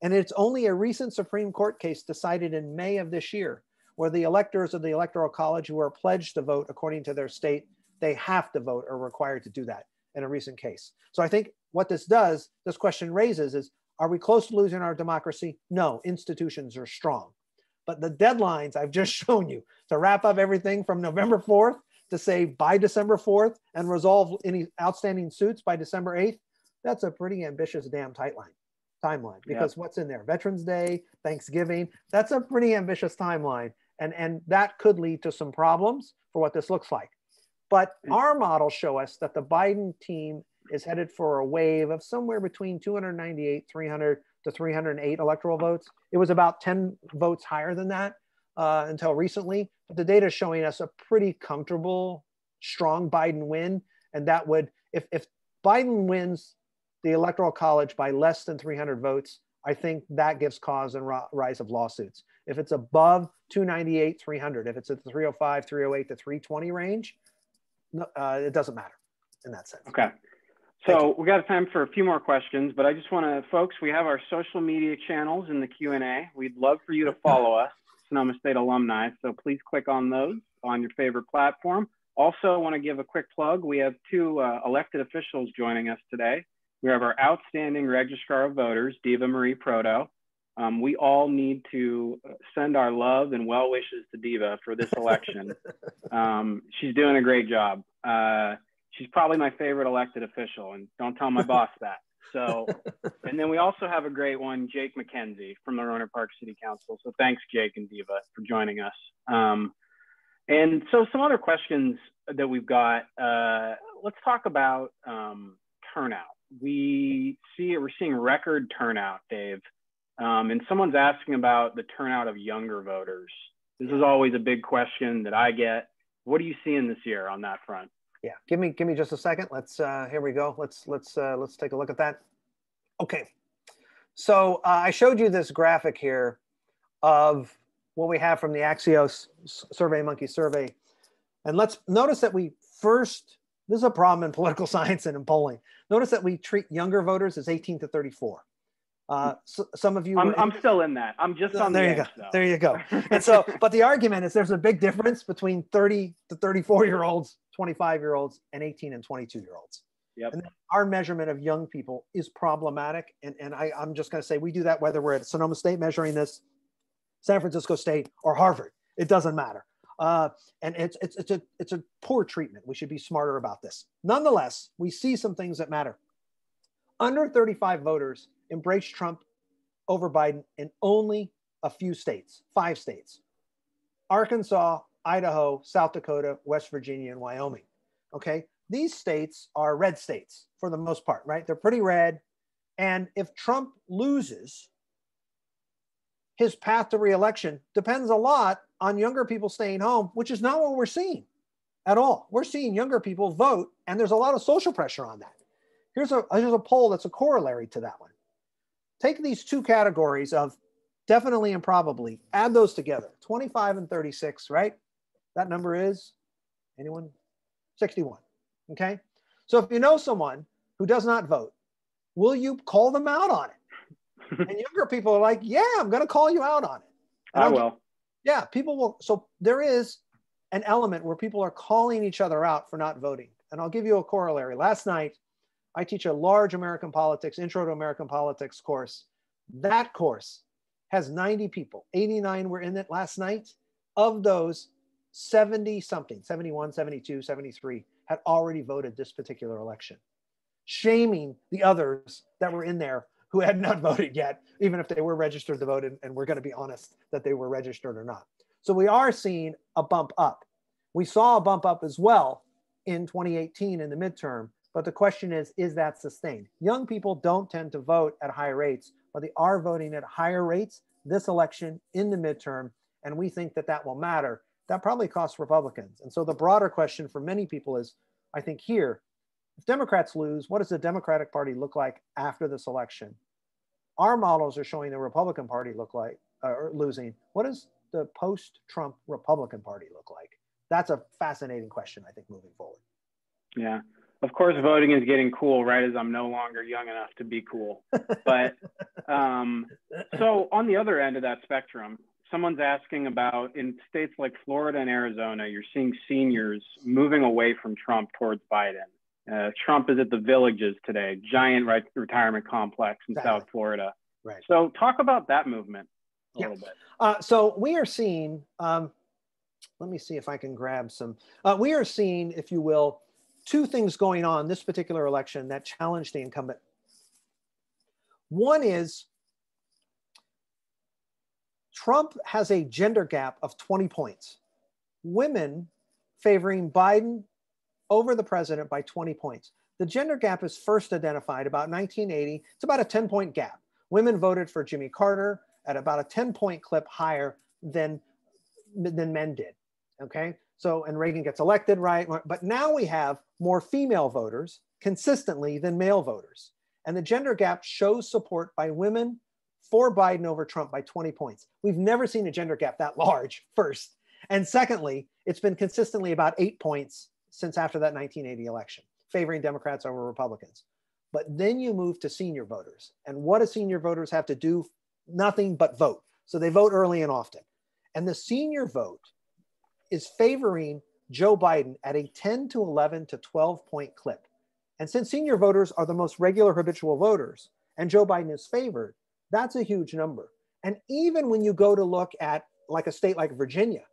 And it's only a recent Supreme Court case decided in May of this year, where the electors of the Electoral College who are pledged to vote according to their state, they have to vote or are required to do that in a recent case. So I think what this question raises is, are we close to losing our democracy? No, institutions are strong. But the deadlines I've just shown you to wrap up everything from November 4th to say by December 4th and resolve any outstanding suits by December 8th, that's a pretty ambitious damn timeline, because what's in there? Veterans Day, Thanksgiving, that's a pretty ambitious timeline. And that could lead to some problems for what this looks like. But our models show us that the Biden team is headed for a wave of somewhere between 298, 300 to 308 electoral votes. It was about 10 votes higher than that until recently. But the data is showing us a pretty comfortable, strong Biden win. And that would, if Biden wins the Electoral College by less than 300 votes, I think that gives cause and rise of lawsuits. If it's above 298, 300, if it's at the 305, 308 to 320 range, it doesn't matter in that sense. Okay. So we got time for a few more questions, but I just want to, folks, we have our social media channels in the Q&A. We'd love for you to follow us, Sonoma State alumni. So please click on those on your favorite platform. Also, I want to give a quick plug. We have two elected officials joining us today. We have our outstanding registrar of voters, Diva Marie Proto. We all need to send our love and well wishes to Diva for this election. She's doing a great job. She's probably my favorite elected official, and don't tell my boss that. So, and then we also have a great one, Jake McKenzie from the Roanoke Park City Council. So thanks, Jake and Diva, for joining us. And so some other questions that we've got, let's talk about turnout. We're seeing record turnout, Dave. And someone's asking about the turnout of younger voters. This is always a big question that I get. What are you seeing this year on that front? Yeah, give me just a second. Let's here we go. Let's take a look at that. Okay, so I showed you this graphic here of what we have from the Axios SurveyMonkey survey, and let's notice that this is a problem in political science and in polling. Notice that we treat younger voters as 18 to 34. So some of you, I'm still in that. I'm just on the edge, though. There you go. And so, but the argument is there's a big difference between 30 to 34-year-olds, 25-year-olds, and 18 and 22-year-olds. Yep. And our measurement of young people is problematic. And I'm just going to say we do that whether we're at Sonoma State measuring this, San Francisco State, or Harvard. It doesn't matter. And it's a poor treatment. We should be smarter about this. Nonetheless, we see some things that matter. Under 35 voters embraced Trump over Biden in only a few states, 5 states: Arkansas, Idaho, South Dakota, West Virginia, and Wyoming. Okay, these states are red states for the most part, right? They're pretty red. And if Trump loses, his path to re-election depends a lot on younger people staying home, which is not what we're seeing at all. We're seeing younger people vote, and there's a lot of social pressure on that. Here's a poll that's a corollary to that one. Take these two categories of definitely and probably, add those together, 25 and 36, right? That number is, anyone? 61, okay? So if you know someone who does not vote, will you call them out on it? And younger people are like, yeah, I'm gonna call you out on it. And I will. Yeah, people will. So there is an element where people are calling each other out for not voting. And I'll give you a corollary. Last night, I teach a large American politics, intro to American politics course. That course has 90 people. 89 were in it last night. Of those, 70 something, 71, 72, 73 had already voted this particular election, shaming the others that were in there who had not voted yet, even if they were registered to vote, and we're going to be honest that they were registered or not. So we are seeing a bump up. We saw a bump up as well in 2018 in the midterm. But the question is that sustained? Young people don't tend to vote at high rates, but they are voting at higher rates this election in the midterm, and we think that that will matter. That probably costs Republicans. And so the broader question for many people is, I think here, if Democrats lose, what does the Democratic Party look like after this election? Our models are showing the Republican Party look like losing. What does the post-Trump Republican Party look like? That's a fascinating question, I think, moving forward. Yeah. Of course, voting is getting cool, right, as I'm no longer young enough to be cool. But so on the other end of that spectrum, someone's asking about, in states like Florida and Arizona, you're seeing seniors moving away from Trump towards Biden. Trump is at the Villages today, giant retirement complex in South Florida. Right. So talk about that movement a little bit. So we are seeing, let me see if I can grab some, we are seeing, if you will, two things going on this particular election that challenge the incumbent. One is Trump has a gender gap of 20 points. Women favoring Biden over the president by 20 points. The gender gap is first identified about 1980. It's about a 10-point gap. Women voted for Jimmy Carter at about a 10-point clip higher than men did, okay? So, and Reagan gets elected, right? But now we have more female voters consistently than male voters. And the gender gap shows support by women for Biden over Trump by 20 points. We've never seen a gender gap that large, first. And secondly, it's been consistently about 8 points since after that 1980 election, favoring Democrats over Republicans. But then you move to senior voters. And what do senior voters have to do? Nothing but vote. So they vote early and often. And the senior vote is favoring Joe Biden at a 10 to 11 to 12-point clip. And since senior voters are the most regular habitual voters, and Joe Biden is favored, that's a huge number. And even when you go to look at like a state like Virginia,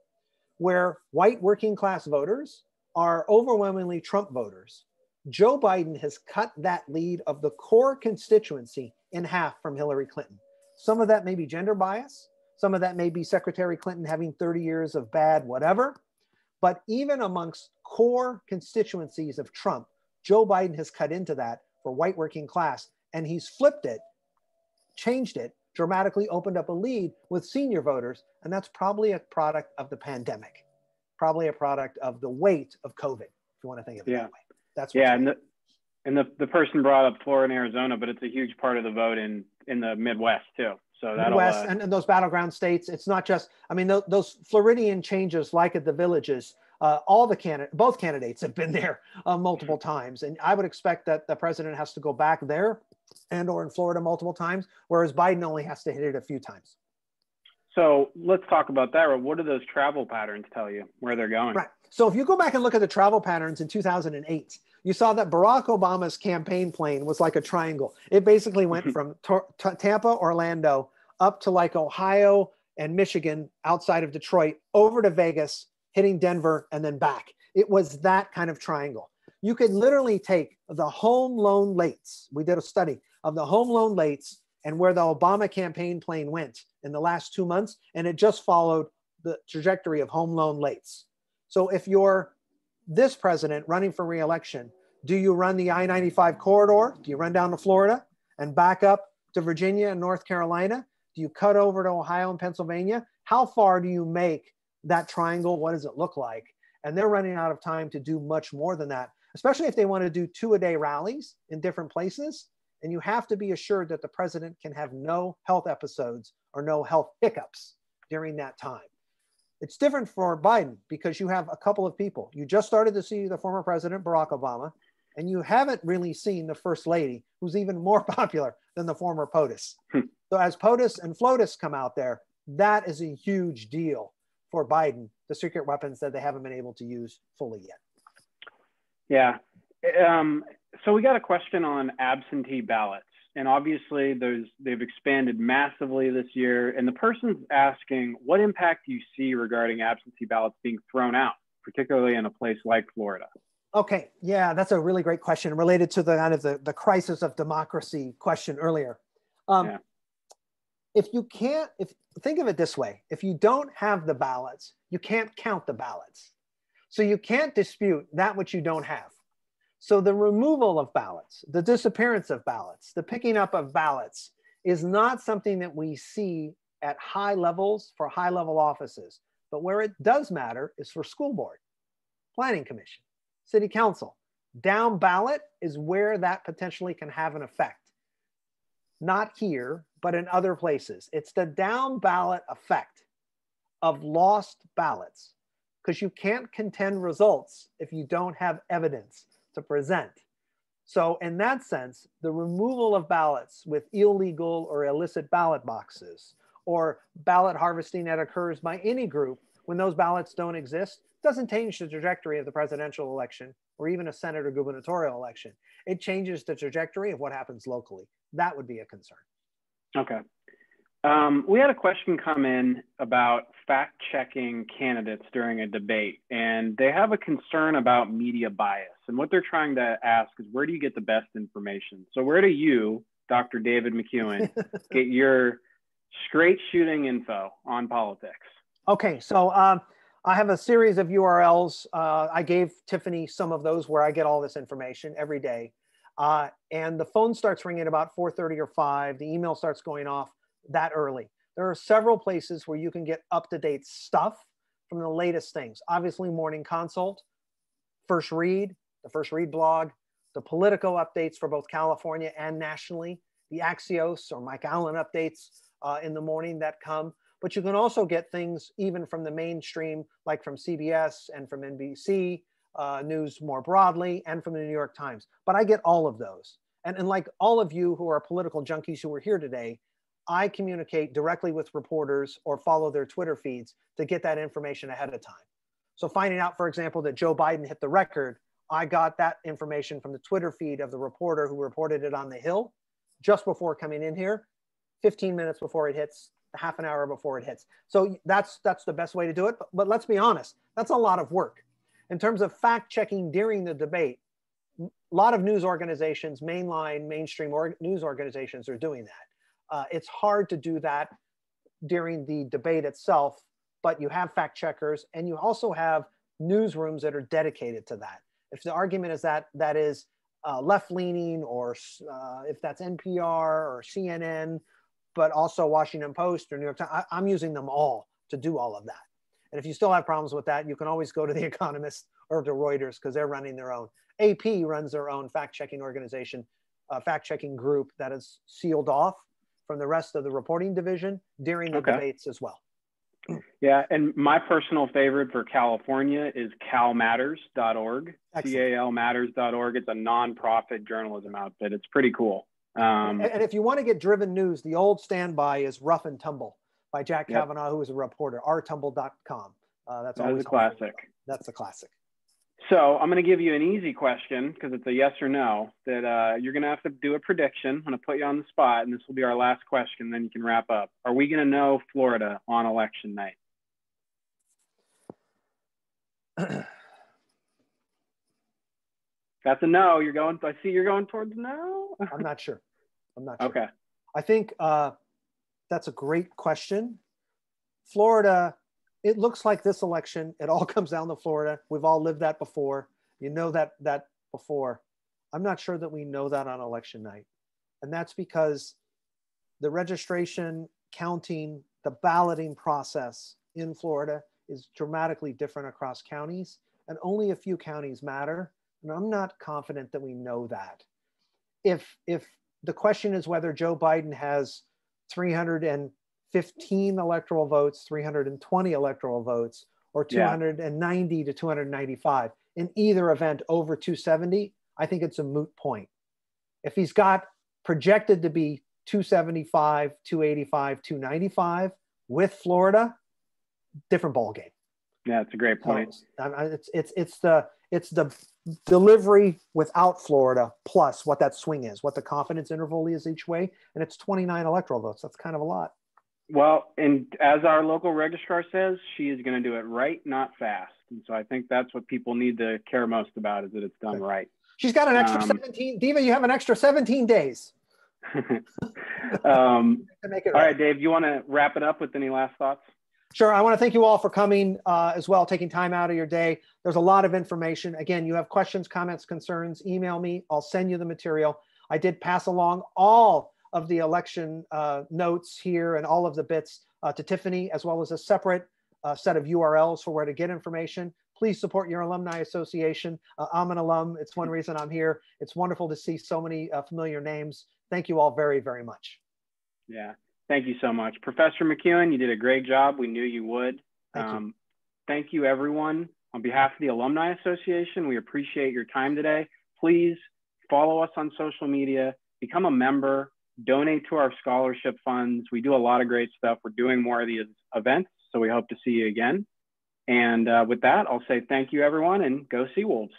where white working class voters are overwhelmingly Trump voters, Joe Biden has cut that lead of the core constituency in half from Hillary Clinton. Some of that may be gender bias. Some of that may be Secretary Clinton having 30 years of bad whatever. But even amongst core constituencies of Trump, Joe Biden has cut into that for white working class. And he's flipped it, changed it, dramatically opened up a lead with senior voters. And that's probably a product of the pandemic, probably a product of the weight of COVID, if you want to think of it that way. That's what's and the person brought up Florida and Arizona, but it's a huge part of the vote in the Midwest too. So that'll Midwest and those battleground states. It's not just, I mean, those Floridian changes like at the Villages, both candidates have been there multiple times. And I would expect that the president has to go back there and or in Florida multiple times, whereas Biden only has to hit it a few times. So let's talk about that. What do those travel patterns tell you, where they're going? Right. So if you go back and look at the travel patterns in 2008, you saw that Barack Obama's campaign plane was like a triangle. It basically went from Tampa, Orlando, up to like Ohio and Michigan outside of Detroit, over to Vegas, hitting Denver, and then back. It was that kind of triangle. You could literally take the home loan lates. We did a study of the home loan lates and where the Obama campaign plane went in the last 2 months, and it just followed the trajectory of home loan lates. So if you're this president running for re-election, do you run the I-95 corridor? Do you run down to Florida and back up to Virginia and North Carolina? Do you cut over to Ohio and Pennsylvania? How far do you make that triangle? What does it look like? And they're running out of time to do much more than that, especially if they want to do 2-a-day rallies in different places. And you have to be assured that the president can have no health episodes or no health hiccups during that time. It's different for Biden because you have a couple of people. You just started to see the former president, Barack Obama, and you haven't really seen the first lady, who's even more popular than the former POTUS. So as POTUS and FLOTUS come out there, that is a huge deal for Biden, the secret weapons that they haven't been able to use fully yet. Yeah. So we got a question on absentee ballots. And obviously they've expanded massively this year. And the person's asking, what impact do you see regarding absentee ballots being thrown out, particularly in a place like Florida? Okay, yeah, that's a really great question related to the kind of the crisis of democracy question earlier. Think of it this way, if you don't have the ballots, you can't count the ballots. So you can't dispute that which you don't have. So the removal of ballots, the disappearance of ballots, the picking up of ballots is not something that we see at high levels for high level offices. But where it does matter is for school board, planning commission, city council. Down ballot is where that potentially can have an effect. Not here, but in other places. It's the down ballot effect of lost ballots, because you can't contend results if you don't have evidence to present. So in that sense, the removal of ballots with illegal or illicit ballot boxes, or ballot harvesting that occurs by any group when those ballots don't exist, doesn't change the trajectory of the presidential election or even a Senate or gubernatorial election. It changes the trajectory of what happens locally. That would be a concern. Okay. We had a question come in about fact-checking candidates during a debate, and they have a concern about media bias. And what they're trying to ask is, where do you get the best information? So where do you, Dr. David McCuan, get your straight shooting info on politics? Okay, so I have a series of URLs. I gave Tiffany some of those where I get all this information every day. And the phone starts ringing about 4:30 or 5. The email starts going off that early. There are several places where you can get up-to-date stuff from the latest things. Obviously, Morning Consult, First Read, the First Read blog, the Politico updates for both California and nationally, the Axios or Mike Allen updates in the morning that come. But you can also get things even from the mainstream, like from CBS and from NBC News more broadly, and from the New York Times. But I get all of those. And like all of you who are political junkies who are here today, I communicate directly with reporters or follow their Twitter feeds to get that information ahead of time. So finding out, for example, that Joe Biden hit the record, I got that information from the Twitter feed of the reporter who reported it on the Hill just before coming in here, 15 minutes before it hits, half an hour before it hits. So that's the best way to do it. But let's be honest, that's a lot of work. In terms of fact checking during the debate, a lot of news organizations, mainline, mainstream news organizations are doing that. It's hard to do that during the debate itself, but you have fact checkers and you also have newsrooms that are dedicated to that. If the argument is that that is left-leaning, or if that's NPR or CNN, but also Washington Post or New York Times, I'm using them all to do all of that. And if you still have problems with that, you can always go to The Economist or to Reuters, because they're running their own. AP runs their own fact-checking organization, fact-checking group that is sealed off from the rest of the reporting division during the debates as well. Yeah, and my personal favorite for California is calmatters.org, calmatters.org. It's a nonprofit journalism outfit. It's pretty cool. And if you want to get driven news, the old standby is Rough and Tumble by Jack Kavanaugh, who is a reporter, rtumble.com. That's always a classic. That's a classic. So I'm going to give you an easy question, because it's a yes or no, that you're going to have to do a prediction. I'm going to put you on the spot, and this will be our last question, then you can wrap up. Are we going to know Florida on election night? That's a no. I see you're going towards no. I'm not sure. Okay. I think that's a great question. Florida, it looks like this election, it all comes down to Florida. We've all lived that before. You know that before. I'm not sure that we know that on election night. And that's because the registration, counting, the balloting process in Florida is dramatically different across counties, and only a few counties matter. And I'm not confident that we know that. If the question is whether Joe Biden has 315 electoral votes, 320 electoral votes, or 290 to 295, in either event over 270, I think it's a moot point. If he's got projected to be 275, 285, 295 with Florida, different ballgame. Yeah, it's a great point. So, it's the delivery without Florida plus what that swing is, what the confidence interval is each way, and it's 29 electoral votes. That's kind of a lot. Well, and as our local registrar says, she is going to do it right, not fast. And so I think that's what people need to care most about, is that it's done right. She's got an extra 17. Diva, you have an extra 17 days. All right, Dave, you want to wrap it up with any last thoughts? Sure. I want to thank you all for coming as well, taking time out of your day. There's a lot of information. Again, you have questions, comments, concerns, email me. I'll send you the material. I did pass along all of the election notes here and all of the bits to Tiffany, as well as a separate set of URLs for where to get information. Please support your alumni association. I'm an alum. It's one reason I'm here. It's wonderful to see so many familiar names. Thank you all very, very much. Yeah. Thank you so much. Professor McCuan, you did a great job. We knew you would. Thank you, everyone. On behalf of the Alumni Association, we appreciate your time today. Please follow us on social media, become a member, donate to our scholarship funds. We do a lot of great stuff. We're doing more of these events, so we hope to see you again. And with that, I'll say thank you, everyone, and go Seawolves.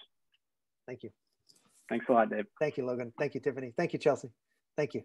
Thank you. Thanks a lot, Dave. Thank you, Logan. Thank you, Tiffany. Thank you, Chelsea. Thank you.